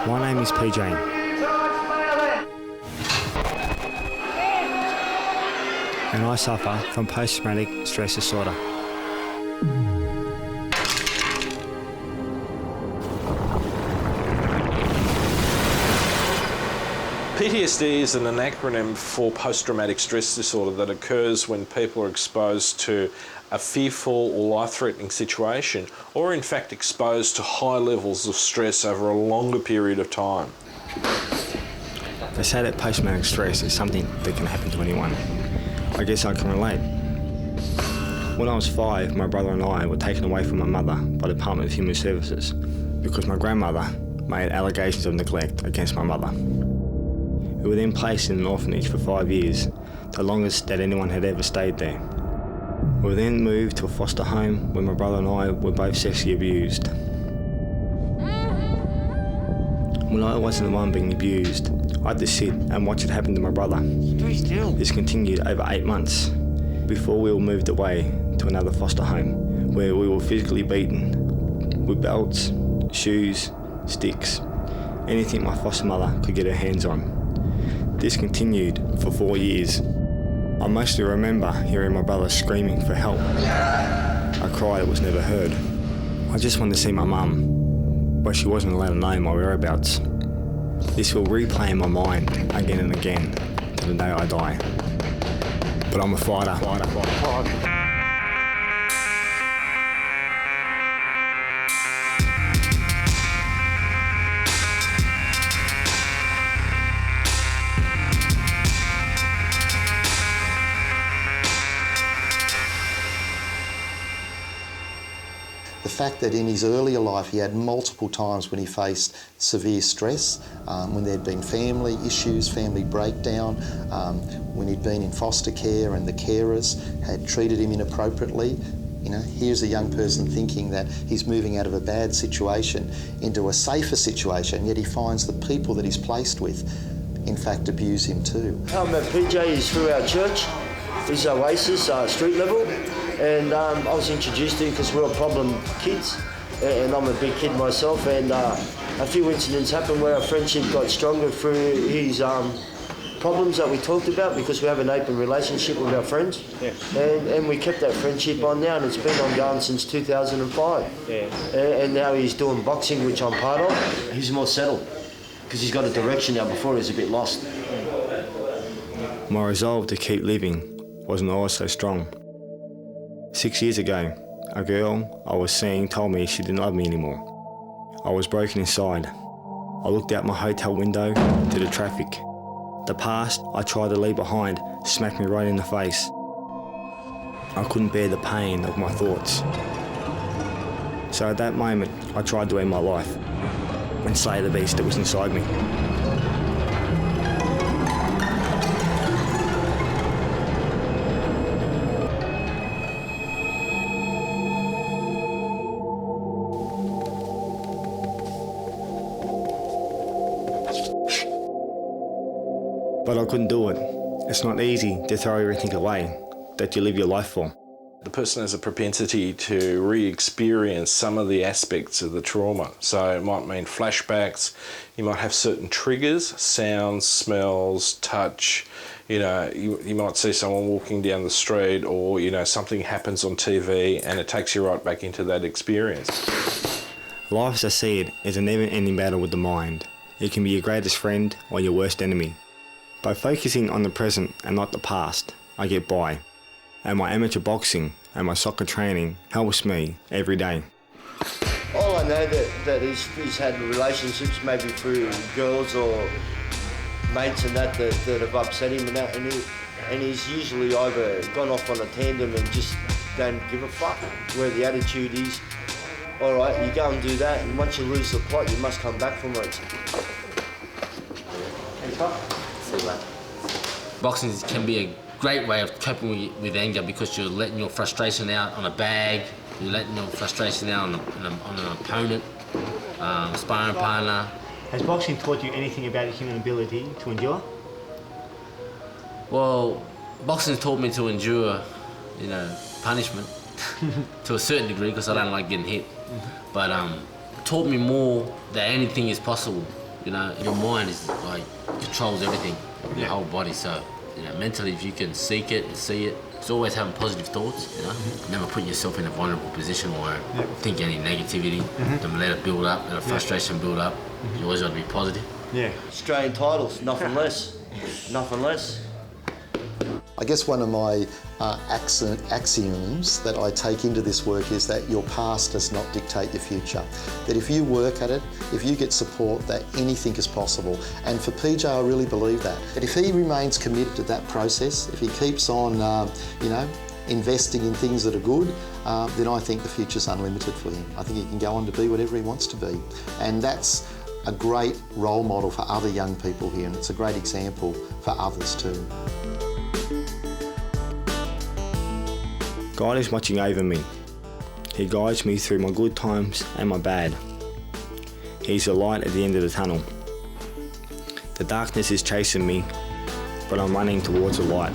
My name is Peejay, and I suffer from post-traumatic stress disorder. PTSD is an acronym for post-traumatic stress disorder that occurs when people are exposed to a fearful or life-threatening situation, or in fact exposed to high levels of stress over a longer period of time. They say that post-traumatic stress is something that can happen to anyone. I guess I can relate. When I was 5, my brother and I were taken away from my mother by the Department of Human Services because my grandmother made allegations of neglect against my mother. We were then placed in an orphanage for 5 years, the longest that anyone had ever stayed there. We were then moved to a foster home where my brother and I were both sexually abused. When I wasn't the one being abused, I had to sit and watch it happen to my brother. This continued over 8 months before we were moved away to another foster home where we were physically beaten with belts, shoes, sticks, anything my foster mother could get her hands on. This continued for 4 years. I mostly remember hearing my brother screaming for help, a cry that was never heard. I just wanted to see my mum, but she wasn't allowed to know my whereabouts. This will replay in my mind again and again to the day I die. But I'm a fighter. The fact that in his earlier life he had multiple times when he faced severe stress, when there'd been family issues, family breakdown, when he'd been in foster care and the carers had treated him inappropriately. You know, here's a young person thinking that he's moving out of a bad situation into a safer situation, yet he finds the people that he's placed with, in fact, abuse him too. How I met Peejay is through our church. It's Oasis, street level. And I was introduced to him because we're all problem kids, and I'm a big kid myself, and a few incidents happened where our friendship got stronger through his problems that we talked about, because we have an open relationship with our friends. Yeah. And we kept that friendship on now, and it's been ongoing since 2005. Yeah. And now he's doing boxing, which I'm part of. He's more settled because he's got a direction now. Before he was a bit lost. My resolve to keep living wasn't always so strong. 6 years ago, a girl I was seeing told me she didn't love me anymore. I was broken inside. I looked out my hotel window to the traffic. The past I tried to leave behind smacked me right in the face. I couldn't bear the pain of my thoughts. So at that moment, I tried to end my life and slay the beast that was inside me. But I couldn't do it. It's not easy to throw everything away that you live your life for. The person has a propensity to re-experience some of the aspects of the trauma. So it might mean flashbacks, you might have certain triggers, sounds, smells, touch. You know, you might see someone walking down the street, or, you know, something happens on TV and it takes you right back into that experience. Life, as I see it, is a never-ending battle with the mind. It can be your greatest friend or your worst enemy. By focusing on the present and not the past, I get by. And my amateur boxing and my soccer training helps me every day. All I know that he's had relationships maybe through girls or mates and that have upset him and that, and he's usually either gone off on a tandem and just don't give a fuck, where the attitude is, all right, you go and do that, and once you lose the plot, you must come back from it. Boxing can be a great way of coping with anger, because you're letting your frustration out on a bag, you're letting your frustration out on an opponent, sparring partner. Has boxing taught you anything about human ability to endure? Well, boxing taught me to endure, you know, punishment to a certain degree, because I don't like getting hit. But taught me more that anything is possible You know, your mind is like controls everything, your whole body. So, you know, mentally, if you can seek it and see it, it's always having positive thoughts. You know, never put yourself in a vulnerable position or think any negativity. Don't let it build up, let the frustration build up. You always got to be positive. Yeah. Australian titles, nothing less. Nothing less. I guess one of my axioms that I take into this work is that your past does not dictate your future. That if you work at it, if you get support, that anything is possible. And for Peejay, I really believe that. That if he remains committed to that process, if he keeps on, you know, investing in things that are good, then I think the future's unlimited for him. I think he can go on to be whatever he wants to be. And that's a great role model for other young people here, and it's a great example for others too. God is watching over me. He guides me through my good times and my bad. He's the light at the end of the tunnel. The darkness is chasing me, but I'm running towards the light.